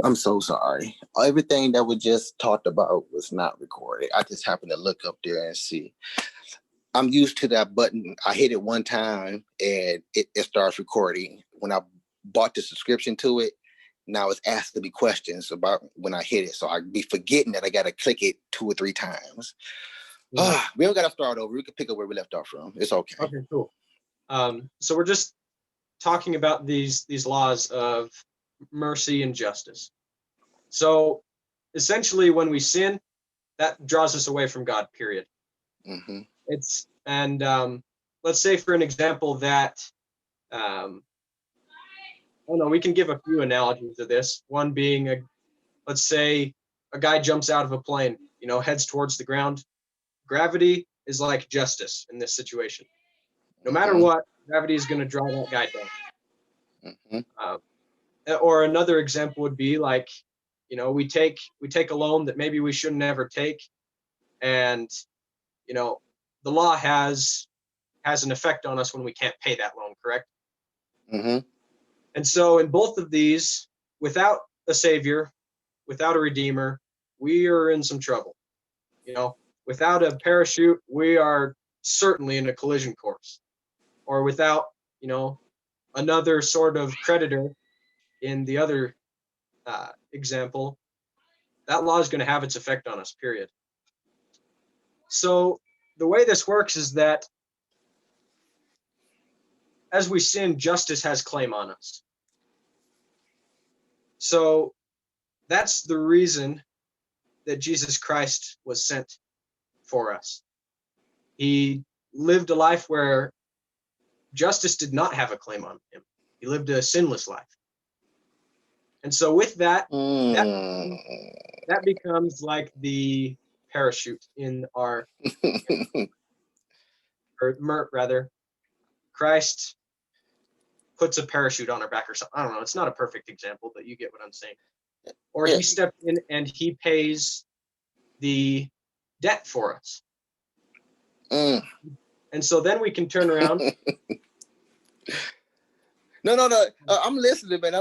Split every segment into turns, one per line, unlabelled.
I'm so sorry. Everything that was just talked about was not recorded. I just happened to look up there and see. I'm used to that button. I hit it one time and it starts recording. When I bought the subscription to it, now it's asking me questions about when I hit it. So I'd be forgetting that I got to click it 2 or 3 times. Yeah. We don't got to start over. We can pick up where we left off from. It's okay.
Okay, cool. So we're just talking about these laws of mercy and justice. So essentially, when we sin, that draws us away from God, period.
Mm-hmm.
Let's say, for an example, that we can give a few analogies of this. One being, let's say a guy jumps out of a plane, heads towards the ground. Gravity is like justice in this situation. No matter what, gravity is going to draw that guy down. Mm-hmm. Or another example would be like, we take a loan that maybe we should never take, and the law has an effect on us when we can't pay that loan, correct?
Mm-hmm.
And so in both of these, without a savior, without a redeemer, we are in some trouble. Without a parachute, we are certainly in a collision course. Or without, another sort of creditor in the other example, that law is going to have its effect on us, period. So the way this works is that as we sin, justice has claim on us. So that's the reason that Jesus Christ was sent for us. He lived a life where justice did not have a claim on him. He lived a sinless life. And so with that, that becomes like the parachute in our, or rather, Christ puts a parachute on our back or something. I don't know. It's not a perfect example, but you get what I'm saying. Or he steps in and he pays the debt for us. And so then we can turn around.
No. I'm listening, man.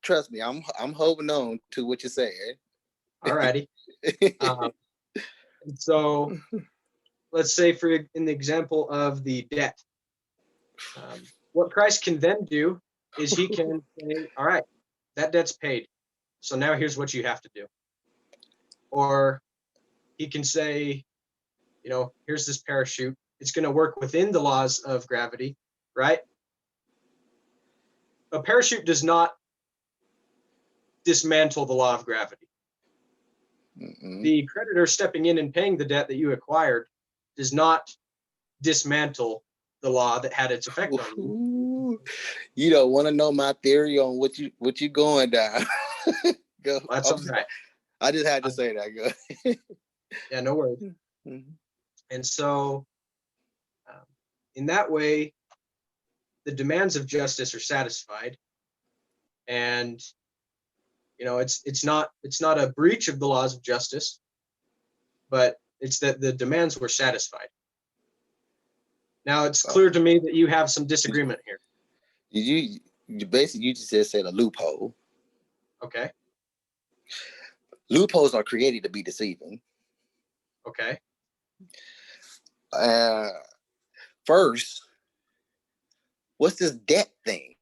Trust me. I'm holding on to what you're saying.
All righty. And so let's say in the example of the debt, what Christ can then do is he can say, all right, that debt's paid. So now here's what you have to do. Or he can say, here's this parachute. It's going to work within the laws of gravity, right? A parachute does not dismantle the law of gravity. Mm-mm. The creditor stepping in and paying the debt that you acquired does not dismantle the law that had its effect on you.
You don't want to know my theory on what you going down. Go.
That's all right.
I just had to say that. Go.
Yeah, no worries. Mm-hmm. And so, in that way, the demands of justice are satisfied, and it's not a breach of the laws of justice, but it's that the demands were satisfied. Now it's clear to me that you have some disagreement here.
You just said a loophole.
Okay.
Loopholes are created to be deceiving.
Okay.
First, what's this debt thing?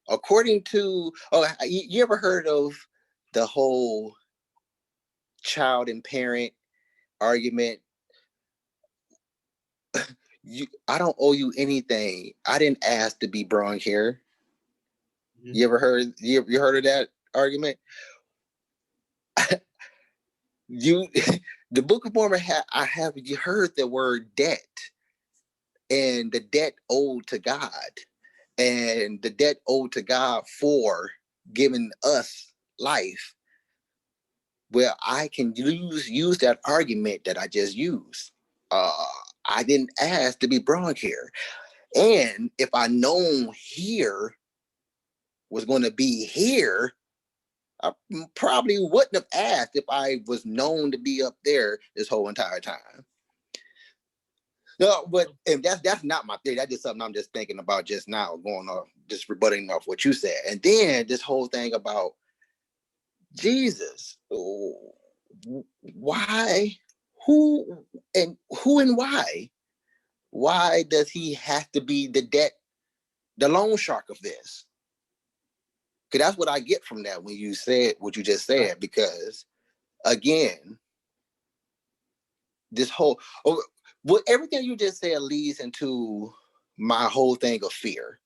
According to, you ever heard of the whole child and parent argument? I don't owe you anything. I didn't ask to be brought here. Mm-hmm. You ever heard? You heard of that argument? The Book of Mormon. You heard the word debt, and the debt owed to God, and the debt owed to God for giving us life. Well, I can use that argument that I just used. I didn't ask to be brought here. And if I known here was going to be here, I probably wouldn't have asked if I was known to be up there this whole entire time. No, but that's not my theory. That's just something I'm just thinking about just now, going off just rebutting off what you said. And then this whole thing about Jesus. Why? Who and why? Why does he have to be the loan shark of this? Because that's what I get from that when you said what you just said. Because again, this whole everything you just said leads into my whole thing of fear.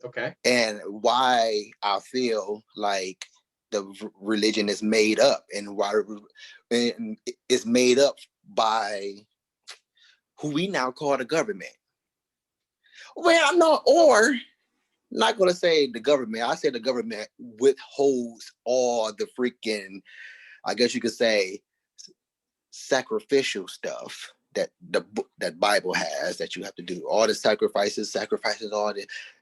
Okay.
And why I feel like the religion is made up, and why it's made up by who we now call the government. Well, I'm not going to say the government. I say the government withholds all the freaking, I guess you could say, sacrificial stuff that Bible has that you have to do. All the sacrifices, all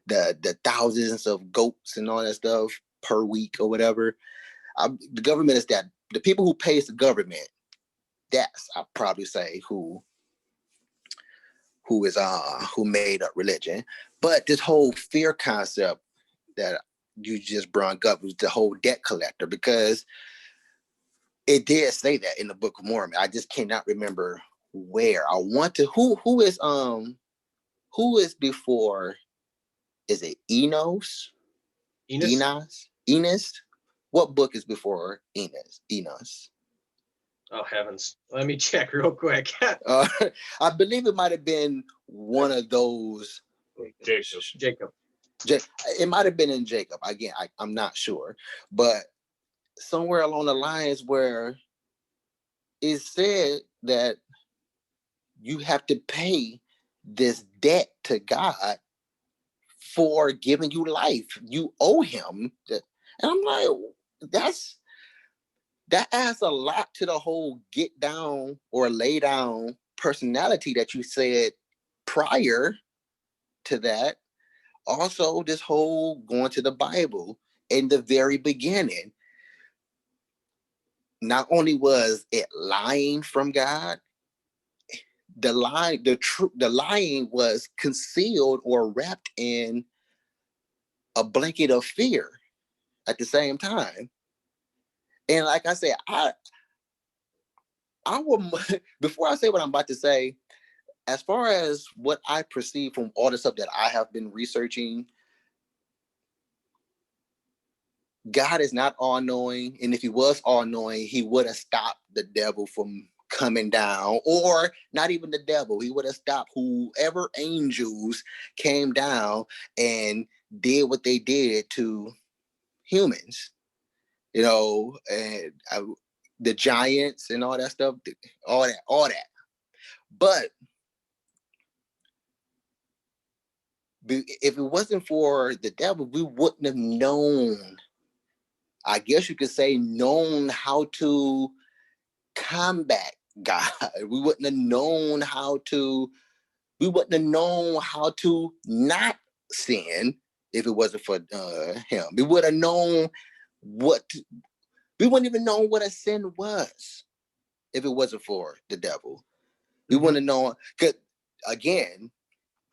the thousands of goats and all that stuff per week or whatever. The government is that. The people who pays the government, that's, I'll probably say, who made up religion. But this whole fear concept that you just brought up was the whole debt collector, because it did say that in the Book of Mormon. I just cannot remember where. I want to who is before, is it Enos? Enos? What book is before Enos?
Oh heavens. Let me check real quick.
I believe it might have been one of those.
Jacob.
It might have been in Jacob. Again, I'm not sure. But somewhere along the lines where it said that you have to pay this debt to God for giving you life. You owe him. And I'm like, that adds a lot to the whole get down or lay down personality that you said prior to that. Also, this whole going to the Bible in the very beginning. Not only was it lying from God, the lying was concealed or wrapped in a blanket of fear at the same time. And like I said, I will, before I say what I'm about to say, as far as what I perceive from all the stuff that I have been researching, God is not all-knowing. And if he was all-knowing, he would have stopped the devil from coming down, or not even the devil. He would have stopped whoever angels came down and did what they did to humans, and the giants and all that stuff, all that. But if it wasn't for the devil, we wouldn't have known, I guess you could say, known how to combat God. We wouldn't have known how to not sin if it wasn't for him. We would have known we wouldn't even know what a sin was if it wasn't for the devil. We wouldn't have known, because again,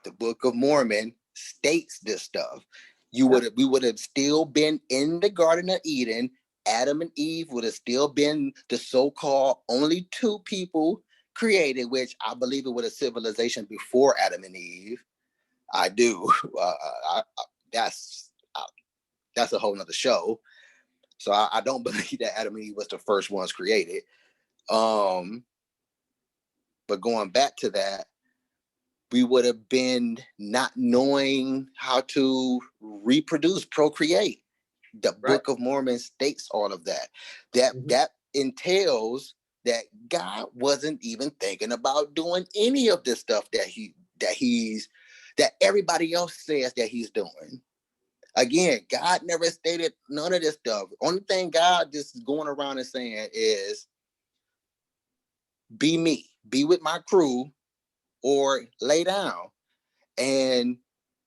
the Book of Mormon states this stuff. We would have still been in the Garden of Eden. Adam and Eve would have still been the so-called only two people created, which I believe it was a civilization before Adam and Eve. I do. That's a whole nother show. So I don't believe that Adam and Eve was the first ones created. But going back to that, we would have been not knowing how to reproduce, procreate. The Book of Mormon states all of that. That entails that God wasn't even thinking about doing any of this stuff that everybody else says that he's doing. Again, God never stated none of this stuff. Only thing God just is going around and saying is, be me, be with my crew, or lay down. And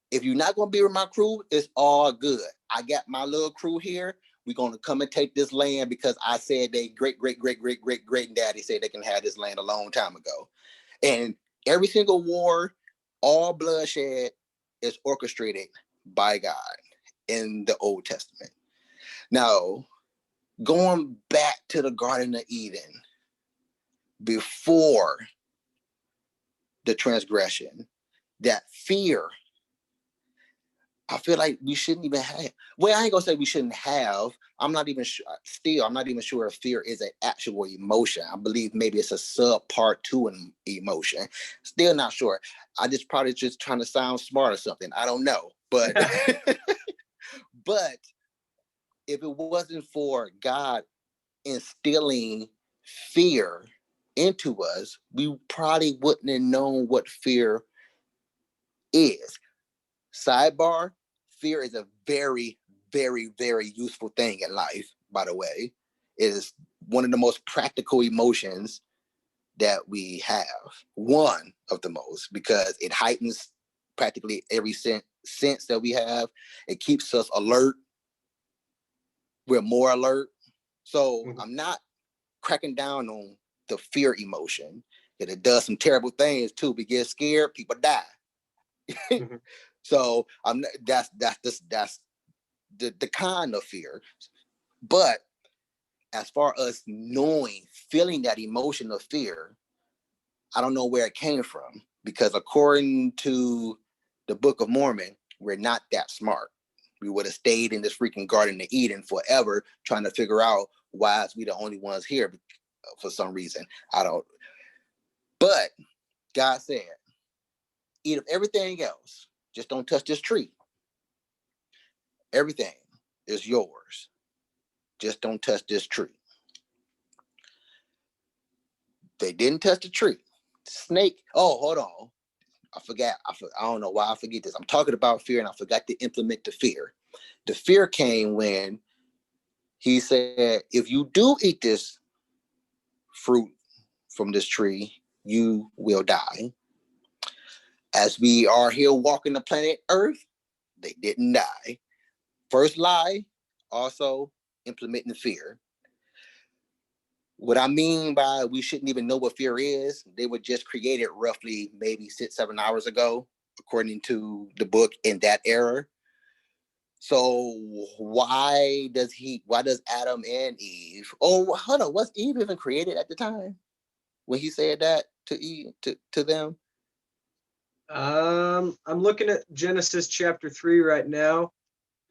if you're not going to be with my crew, it's all good. I got my little crew here. We're going to come and take this land because I said they great daddy said they can have this land a long time ago. And every single war, all bloodshed is orchestrated by God in the Old Testament. Now, going back to the Garden of Eden, before the transgression, that fear, I feel like we shouldn't even have. Well, I ain't gonna say we shouldn't have. I'm not even sure. Still, I'm not even sure if fear is an actual emotion. I believe maybe it's a subpart to an emotion. Still not sure. I just probably just trying to sound smart or something. I don't know. But but if it wasn't for God instilling fear into us, we probably wouldn't have known what fear is. Sidebar, fear is a very, very, very useful thing in life, by the way. It is one of the most practical emotions that we have. One of the most, because it heightens practically every sense that we have. It keeps us alert. We're more alert. So I'm not cracking down on the fear emotion. It does some terrible things too. We get scared, people die.
Mm-hmm.
So that's the kind of fear. But as far as knowing, feeling that emotion of fear, I don't know where it came from, because according to the Book of Mormon, we're not that smart. We would have stayed in this freaking Garden of Eden forever trying to figure out why is we the only ones here for some reason. I don't. But God said, eat of everything else. Just don't touch this tree. Everything is yours. Just don't touch this tree. They didn't touch the tree. Snake. Oh, hold on. I forgot. I don't know why I forget this. I'm talking about fear and I forgot to implement the fear. The fear came when he said, if you do eat this fruit from this tree, you will die. As we are here walking the planet Earth, they didn't die. First lie, also implementing fear. What I mean by we shouldn't even know what fear is, they were just created roughly maybe 6-7 hours ago, according to the book in that era. So why does Adam and Eve? Oh, hold on, was Eve even created at the time when he said that to Eve to them?
I'm looking at Genesis chapter 3 right now.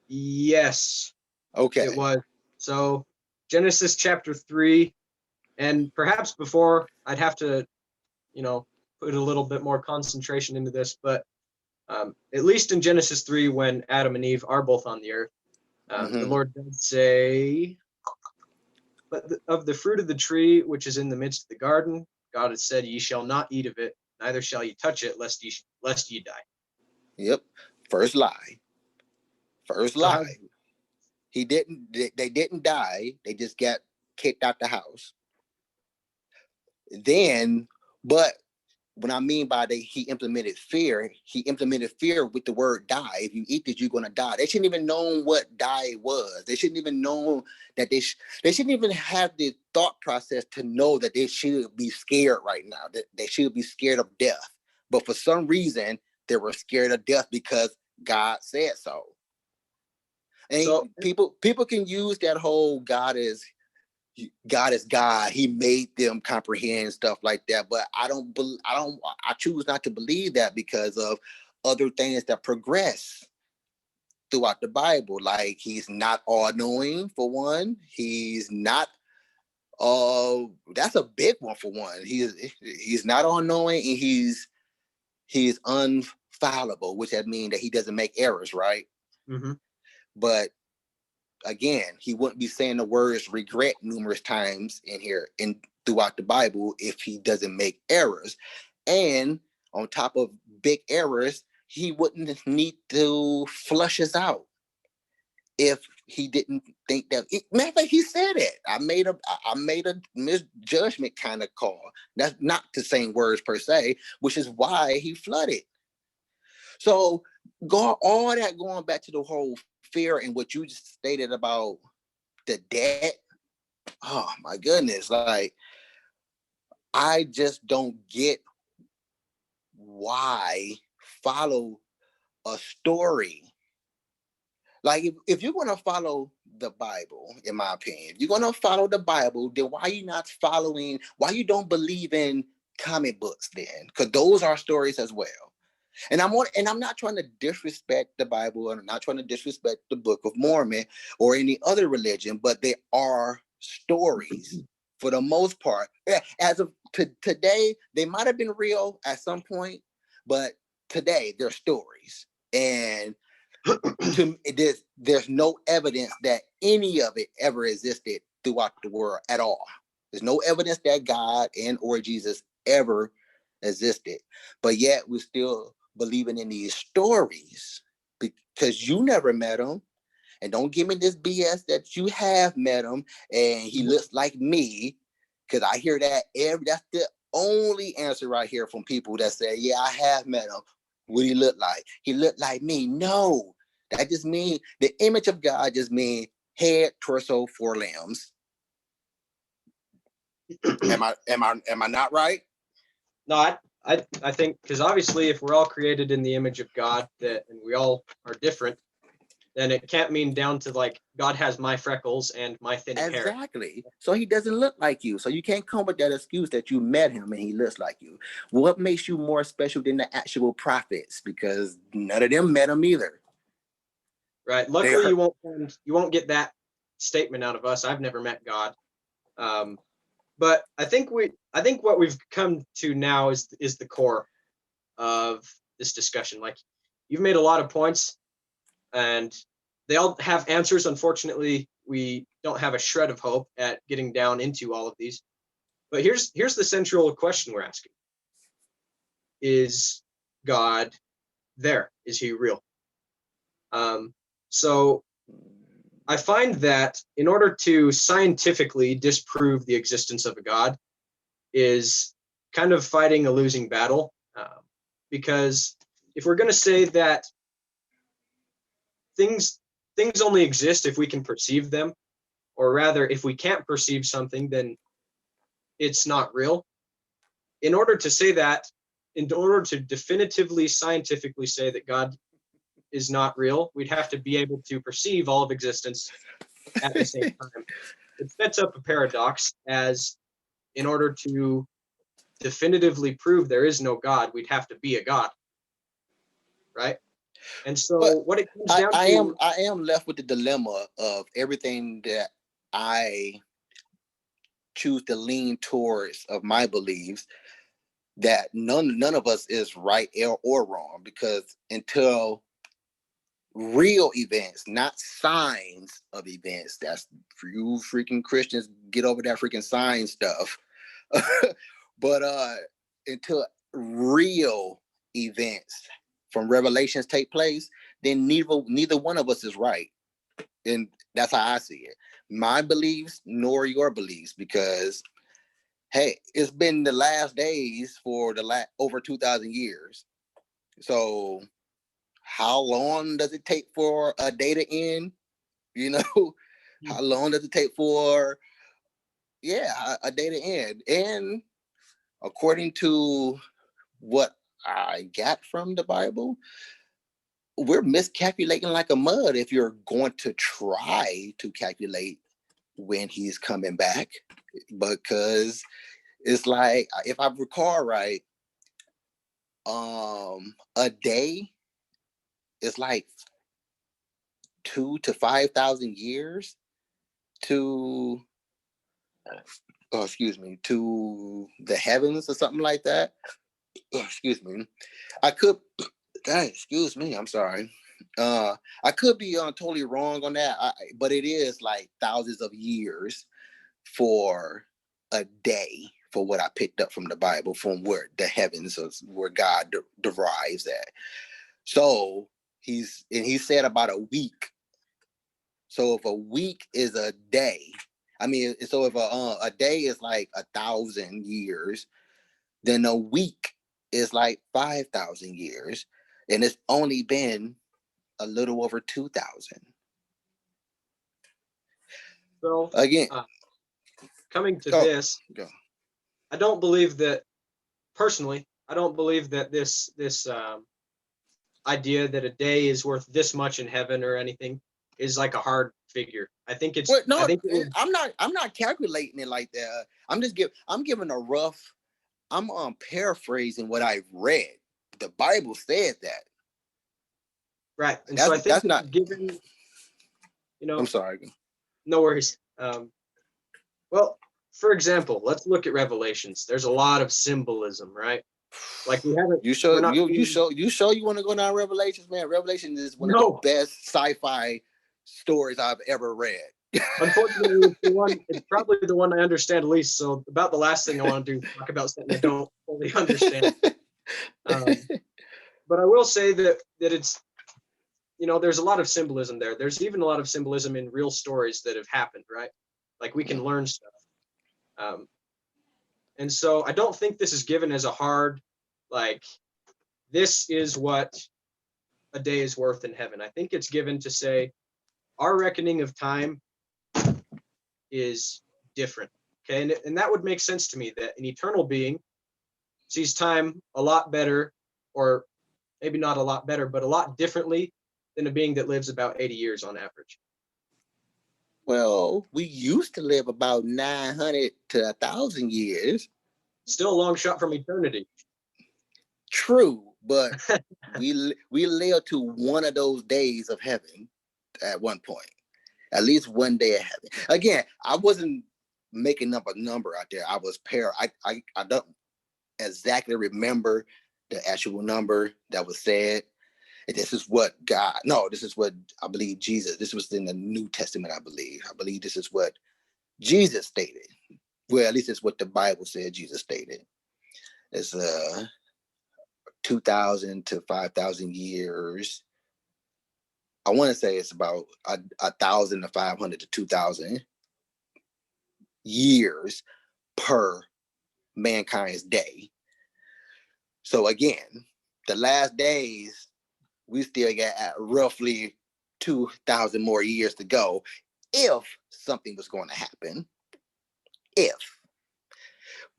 Yes,
Okay.
it was. So Genesis chapter 3, and perhaps before I'd have to, put a little bit more concentration into this, but at least in Genesis 3, when Adam and Eve are both on the earth, the Lord does say, but of the fruit of the tree which is in the midst of the garden, God has said, ye shall not eat of it, neither shall ye touch it, lest ye die.
Yep. First lie. First
So how,
lie. They didn't die. They just got kicked out the house. Then, but what I mean by he implemented fear with the word die. If you eat this, you're going to die. They shouldn't even know what die was. They shouldn't even know that they shouldn't even have the thought process to know that they should be scared right now, that they should be scared of death. But for some reason, they were scared of death because God said so. And
so
people can use that whole God is God. He made them comprehend stuff like that. But I choose not to believe that because of other things that progress throughout the Bible. Like he's not all knowing for one. He's not that's a big one for one. He's not all knowing, and he's unfallible, which that means that he doesn't make errors, right?
mm-hmm.
But again, he wouldn't be saying the words regret numerous times in here and throughout the Bible if he doesn't make errors. And on top of big errors, he wouldn't need to flush us out if he didn't think that. Matter of fact, he said it. I made a misjudgment kind of call. That's not the same words per se, which is why he flooded. So all that going back to the whole fear and what you just stated about the debt. Oh my goodness. Like, I just don't get why follow a story Like if you're gonna follow the Bible, in my opinion, if you're gonna follow the Bible, then why you not following? Why you don't believe in comic books then? Because those are stories as well. And I'm not trying to disrespect the Bible, and I'm not trying to disrespect the Book of Mormon or any other religion, but they are stories for the most part. As of today, they might have been real at some point, but today they're stories. And there's no evidence that any of it ever existed throughout the world at all. There's no evidence that God and or Jesus ever existed, but yet we're still believing in these stories because you never met him. And don't give me this BS that you have met him and he looks like me, because I hear that that's the only answer right here from people that say, yeah, I have met him. What he look like? He looked like me. No, that just means the image of God just means head, torso, four limbs. Am I not right?
No, I think, because obviously if we're all created in the image of God, that and we all are different, then it can't mean down to like God has my freckles and my thin hair.
Exactly. So he doesn't look like you. So you can't come with that excuse that you met him and he looks like you. What makes you more special than the actual prophets? Because none of them met him either.
Right. Luckily, you won't get that statement out of us. I've never met God. But I think what we've come to now is the core of this discussion. Like, you've made a lot of points, and they all have answers. Unfortunately, we don't have a shred of hope at getting down into all of these. But here's the central question we're asking: is God there? Is he real? So I find that in order to scientifically disprove the existence of a God is kind of fighting a losing battle, because if we're going to say that things only exist if we can perceive them, or rather, if we can't perceive something, then it's not real. In order to say that, in order to definitively scientifically say that God is not real, we'd have to be able to perceive all of existence at the same time. It sets up a paradox, as in order to definitively prove there is no God, we'd have to be a God, right? And so
But
what it comes down to,
I am left with the dilemma of everything that I choose to lean towards of my beliefs, that none of us is right or wrong, because until real events, not signs of events. That's for you freaking Christians, get over that freaking sign stuff. But until real events from Revelations take place, then neither one of us is right. And that's how I see it. My beliefs nor your beliefs, because hey, it's been the last days for the over 2,000 years. So how long does it take for a day to end? You know, how long does it take for a day to end? And according to what I got from the Bible, we're miscalculating like a mud if you're going to try to calculate when he's coming back, because it's like, if I recall right, a day is like 2 to 5,000 years to to the heavens or something like that. Excuse me. I could excuse me, I'm sorry. I could be totally wrong on that, but it is like thousands of years for a day, for what I picked up from the Bible, from where the heavens is, where God derives at. So he said about a week. So if a week is a day, I mean, so if a day is like 1,000 years, then a week is like 5,000 years, and it's only been a little over 2,000.
so
Again,
coming to
go.
this, I don't believe that, personally, I don't believe that this idea that a day is worth this much in heaven or anything is like a hard figure. I think it's.
Well, no,
I think
I'm not calculating it like that. I'm giving a rough. I'm paraphrasing what I've read. The Bible said that.
right. And so I think
That's not.
given, you
I'm
know,
sorry.
no worries. Well, for example, let's look at Revelations. There's a lot of symbolism, right? Like we haven't.
You
We're
show
not.
you want to go down Revelations, man. Revelation is one of the
No.
best sci-fi stories I've ever read.
Unfortunately, it's the one. It's probably the one I understand least. So about the last thing I want to do is talk about something I don't fully understand. But I will say that it's, there's a lot of symbolism there. There's even a lot of symbolism in real stories that have happened, right? Like we can learn stuff. And so I don't think this is given as a hard, like, this is what a day is worth in heaven. I think it's given to say our reckoning of time is different. Okay. And that would make sense to me, that an eternal being sees time a lot better, or maybe not a lot better, but a lot differently than a being that lives about 80 years on average.
Well, we used to live about 900 to 1,000 years.
Still a long shot from eternity.
True, but we lived to one of those days of heaven at one point. At least one day of heaven. Again, I wasn't making up a number out there. I was I don't exactly remember the actual number that was said. And this is what I believe Jesus. This was in the New Testament, I believe. I believe this is what Jesus stated. Well, at least it's what the Bible said Jesus stated. It's 2,000 to 5,000 years. I want to say it's about 1,500 to 2,000 years per mankind's day. So again, the last days, we still got roughly 2,000 more years to go if something was going to happen.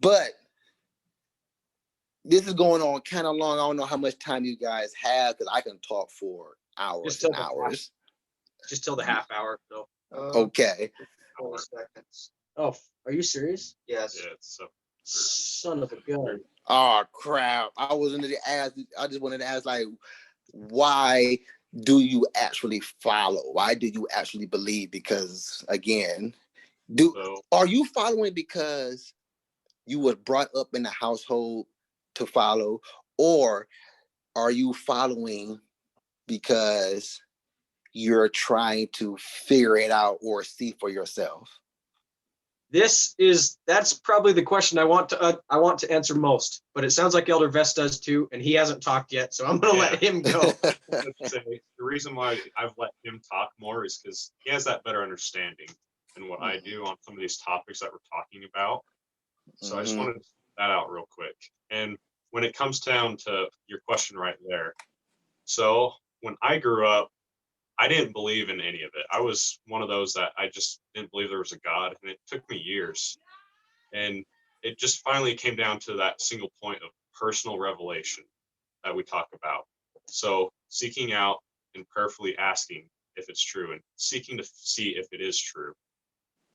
But this is going on kind of long. I don't know how much time you guys have, because I can talk for hours and hours.
Just till the half hour. So.
Okay.
20 seconds. Oh, are you serious?
Yes.
Yeah, so. Son of a gun.
Oh crap! I just wanted to ask, like, why do you actually follow? Why do you actually believe? Because again, are you following because you were brought up in a household to follow, or are you following because you're trying to figure it out or see for yourself?
That's probably the question I want to answer most, but it sounds like Elder Vest does too, and he hasn't talked yet, so I'm going to let him go.
The reason why I've let him talk more is because he has that better understanding than what I do on some of these topics that we're talking about. So I just wanted to put that out real quick. And when it comes down to your question right there, so when I grew up, I didn't believe in any of it. I was one of those that I just didn't believe there was a God, and it took me years. And it just finally came down to that single point of personal revelation that we talk about. So seeking out and prayerfully asking if it's true, and seeking to see if it is true.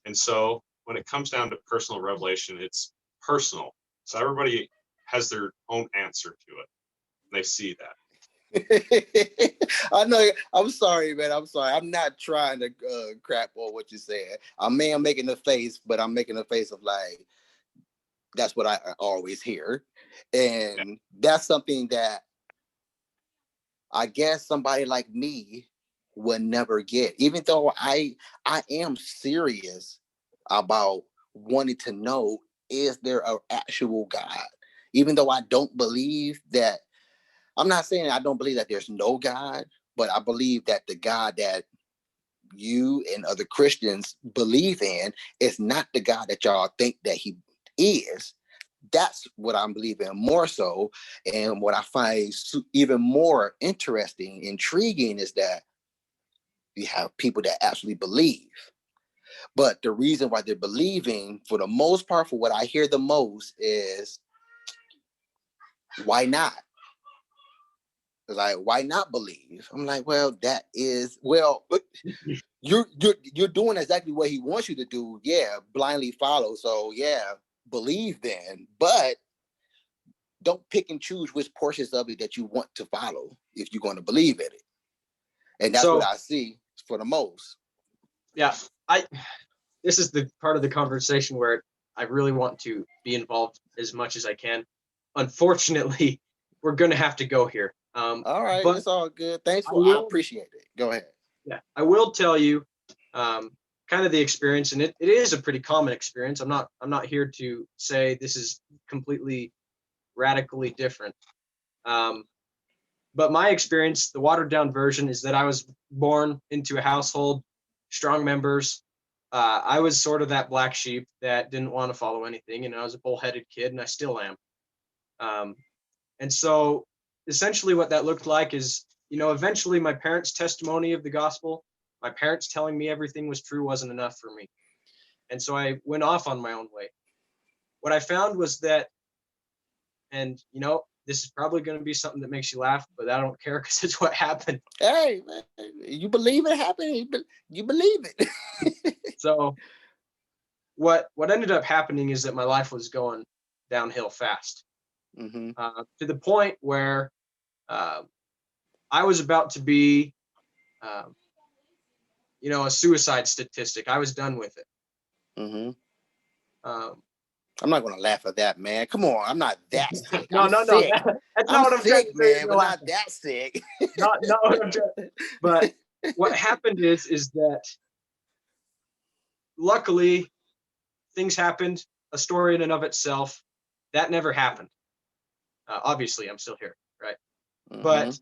And so when it comes down to personal revelation, it's personal. So everybody has their own answer to it. They see that.
I know. I'm sorry, man. I'm sorry. I'm not trying to crap on what you said. I'm making a face, but I'm making a face of like, that's what I always hear. And that's something that I guess somebody like me would never get, even though I am serious about wanting to know, is there an actual God? Even though I don't believe that, I'm not saying I don't believe that there's no God, but I believe that the God that you and other Christians believe in is not the God that y'all think that he is. That's what I'm believing more so. And what I find even more interesting, intriguing, is that you have people that actually believe. But the reason why they're believing, for the most part, for what I hear the most, is why not? Like, why not believe? I'm like, well, you're doing exactly what he wants you to do. Yeah, blindly follow. So yeah, believe then, but don't pick and choose which portions of it that you want to follow if you're going to believe in it. And that's what I see for the most.
Yeah, this is the part of the conversation where I really want to be involved as much as I can. Unfortunately, we're going to have to go here.
All right,
but
it's all good. Thanks I appreciate it. Go ahead.
Yeah, I will tell you kind of the experience, and it is a pretty common experience. I'm not here to say this is completely radically different. But my experience, the watered down version, is that I was born into a household, strong members. I was sort of that black sheep that didn't want to follow anything, and I was a bullheaded kid, and I still am. And so essentially what that looked like is, eventually my parents' testimony of the gospel, my parents telling me everything was true wasn't enough for me. And so I went off on my own way. What I found was that, and this is probably going to be something that makes you laugh, but I don't care because it's what happened.
Hey, man, you believe it happened? You believe it.
So what ended up happening is that my life was going downhill fast, to the point where I was about to be, a suicide statistic. I was done with it.
I'm not gonna laugh at that, man. Come on, I'm not that sick.
No. That's not what I'm
sick,
trying to
man, but not that sick.
not what I'm trying. But what happened is that luckily things happened. A story in and of itself that never happened. Obviously, I'm still here, right? But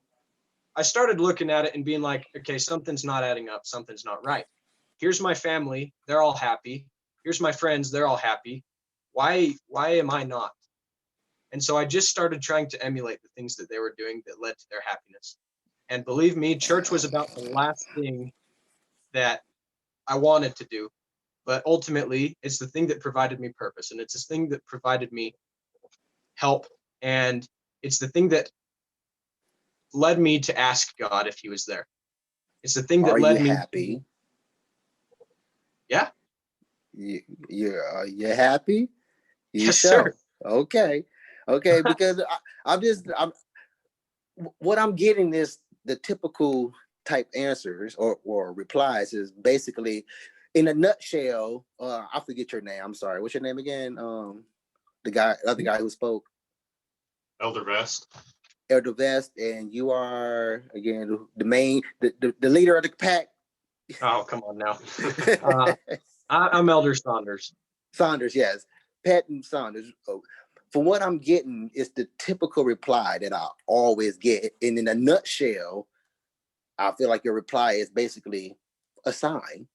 I started looking at it and being like, okay, something's not adding up. Something's not right. Here's my family. They're all happy. Here's my friends. They're all happy. Why am I not? And so I just started trying to emulate the things that they were doing that led to their happiness. And believe me, church was about the last thing that I wanted to do. But ultimately, it's the thing that provided me purpose. And it's this thing that provided me help. And it's the thing that led me to ask God if he was there. It's the thing that led me. Are you
happy?
Yeah.
You're happy?
Yes, sir.
Okay, because what I'm getting is the typical type answers or replies is basically, in a nutshell. I forget your name. I'm sorry. What's your name again? The other guy who spoke.
Elder Vest.
Elder Vest, and you are again the leader of the pack.
Oh, come on now. I'm Elder Saunders.
Saunders, yes. Patton Saunders. From what I'm getting, it's the typical reply that I always get. And in a nutshell, I feel like your reply is basically a sign.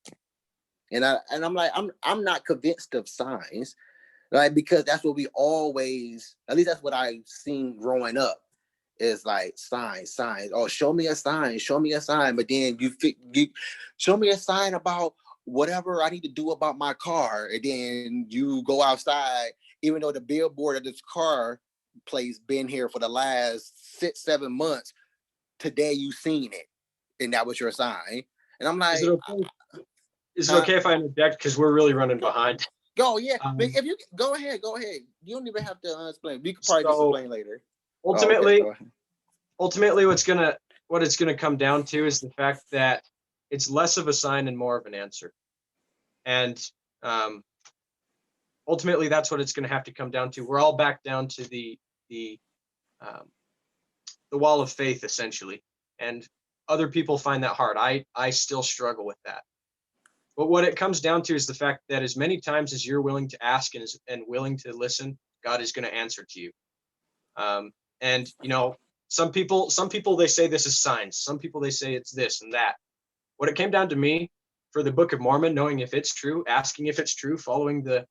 And I'm like, I'm not convinced of signs, right? Because that's what we always, at least that's what I've seen growing up, is like signs. Oh, show me a sign. But then you show me a sign about whatever I need to do about my car. And then you go outside, even though the billboard of this car place been here for the last 6-7 months, today you seen it. And that was your sign. And I'm like,
is it okay if I interject? Because we're really running behind.
Go, yeah. If you go ahead. You don't even have to explain. We can probably just explain later.
Ultimately, what it's gonna come down to is the fact that it's less of a sign and more of an answer. And ultimately, that's what it's going to have to come down to. We're all back down to the wall of faith, essentially. And other people find that hard. I still struggle with that. But what it comes down to is the fact that as many times as you're willing to ask and willing to listen, God is going to answer to you. And some people they say this is signs. Some people they say it's this and that. What it came down to me for the Book of Mormon, knowing if it's true, asking if it's true, following the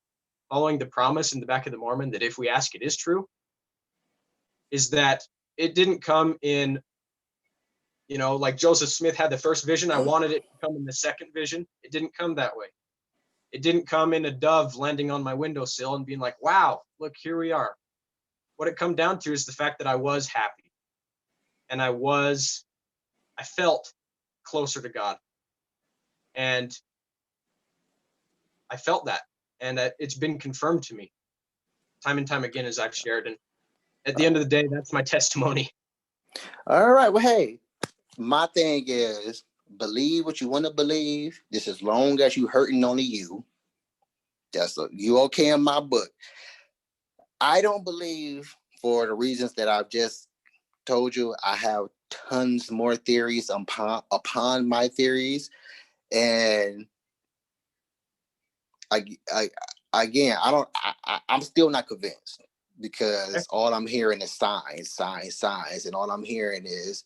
promise in the back of the Mormon that if we ask it is true, is that it didn't come in, like Joseph Smith had the first vision. I wanted it to come in the second vision. It didn't come that way. It didn't come in a dove landing on my windowsill and being like, wow, look, here we are. What it come down to is the fact that I was happy. and I felt closer to God. And I felt that, and it's been confirmed to me time and time again, as I've shared. And at the end of the day, that's my testimony.
All right. Well, hey, my thing is believe what you want to believe. Just as long as you hurting only you. You okay in my book. I don't believe, for the reasons that I've just told you. I have tons more theories upon my theories, and again, I'm still not convinced, because all I'm hearing is signs, and all I'm hearing is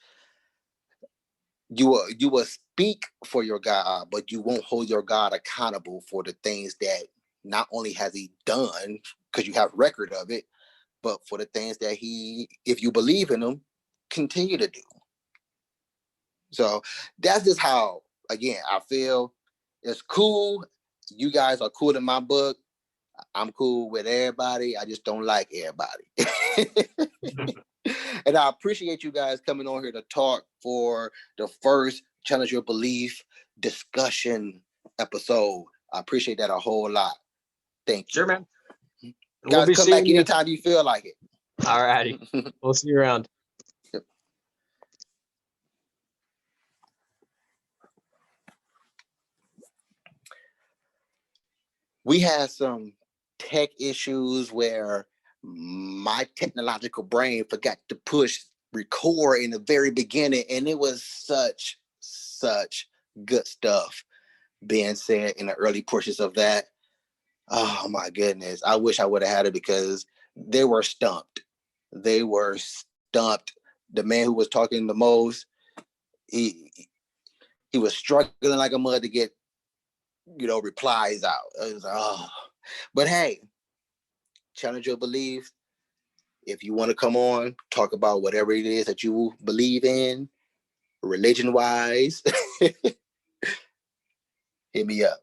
you will speak for your God, but you won't hold your God accountable for the things that not only has he done, because you have record of it, but for the things that he, if you believe in him, continue to do. So that's just how, again, I feel. It's cool. You guys are cool in my book. I'm cool with everybody. I just don't like everybody. And I appreciate you guys coming on here to talk for the first Challenge Your Belief discussion episode. I appreciate that a whole lot. Thank you.
Sure, man.
Guys, come back anytime you feel like it.
All righty. We'll see you around.
Yep. We had some tech issues where my technological brain forgot to push record in the very beginning, and it was such good stuff being said in the early portions of that. Oh my goodness, I wish I would have had it, because they were stumped. The man who was talking the most, he was struggling like a mud to get replies out. It was like, oh. But hey, challenge your beliefs. If you want to come on, talk about whatever it is that you believe in, religion wise, hit me up.